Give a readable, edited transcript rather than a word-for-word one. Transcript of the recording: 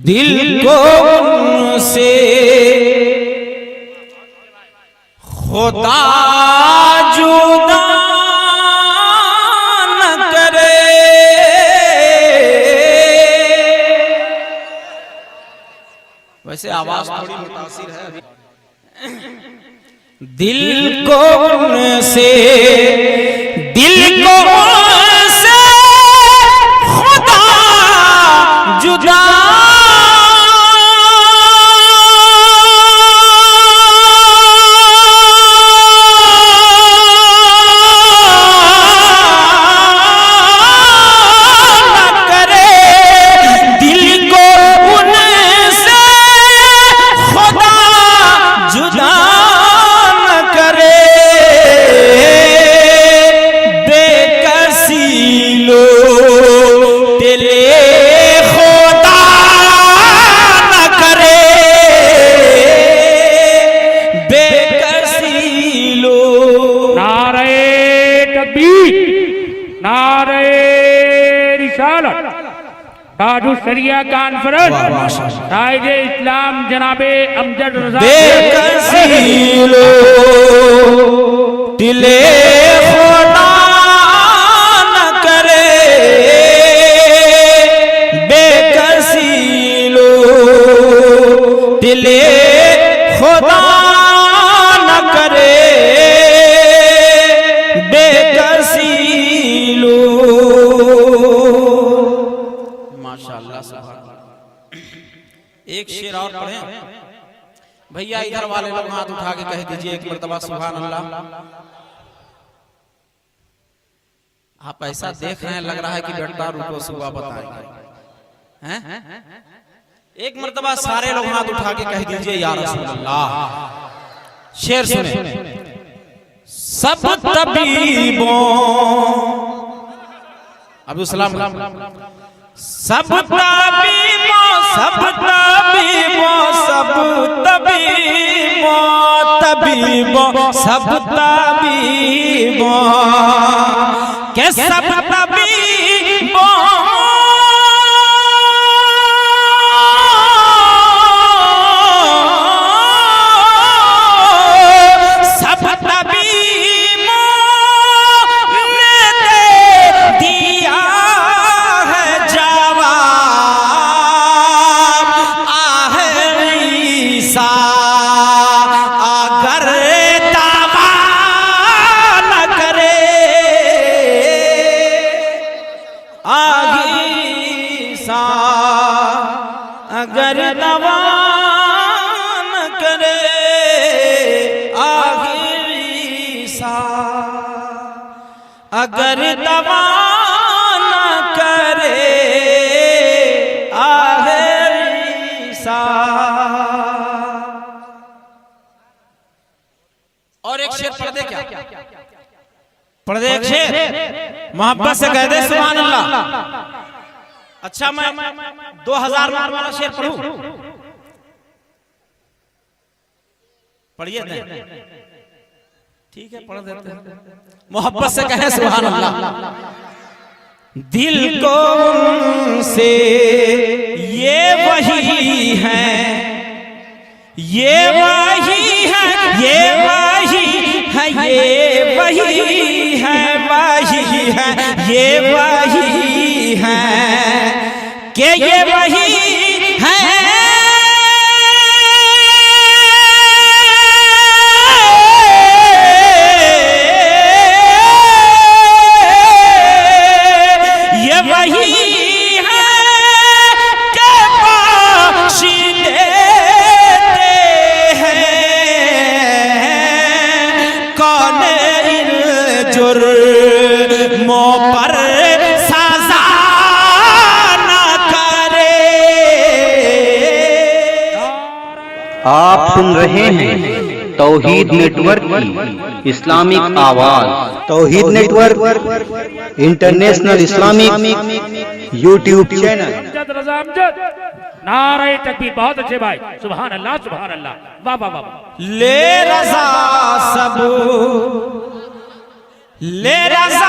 दिल को उनसे खुदा जुदा न करे। वैसे आवाज थोड़ी मुतासिर है अभी। दिल को उनसे खुदा जुदा शरिया कॉन्फ्रेंस कायद इस्लाम जनाबे अमजद रजा बेकसीलो दिले खुदा न करे। बेकसीलो दिले खुदा न करे। बेकसीलो एक शेर और पढ़े भैया। इधर वाले लोग हाथ उठा के कह दीजिए एक मर्तबा सुभान अल्लाह। आप ऐसा देख रहे हैं लग रहा है कि बेटा रुको सुबह बताएंगे हैं। एक मर्तबा सारे लोग हाथ उठा के कह दीजिए या रसूल अल्लाह। शेर सुने। सब तबीबों अब्दुल सलाम सब तबीबों के सब तबीबों अगर दवा न करे। आखिरी सा अगर दवा न करे। आखिरी सा। और एक शेर पढ़ दे क्या? पढ़ दे एक शेर मोहब्बत से कह दे सुभान अल्लाह। अच्छा मैं 2000 वाला शेर पढ़ूं? पढ़िए ठीक है पढ़ देते हैं। मोहब्बत से कहे सुभान अल्लाह। दिल को उनसे ये वही है, ये वही है, ये वही है, ये वही है, वही है, ये वही है कि ये वही है। ये वही है कि बख्शी देते हैं। कौन इन जुर्मों पर आप सुन रहे हैं तौहीद नेटवर्क की इस्लामिक आवाज। Tauheed network international Islamic YouTube channel. नारे तकबीर। बहुत अच्छे भाई सुभान अल्लाह सुभान अल्लाह। वाह वाह वाह। ले रज़ा सब ले रजा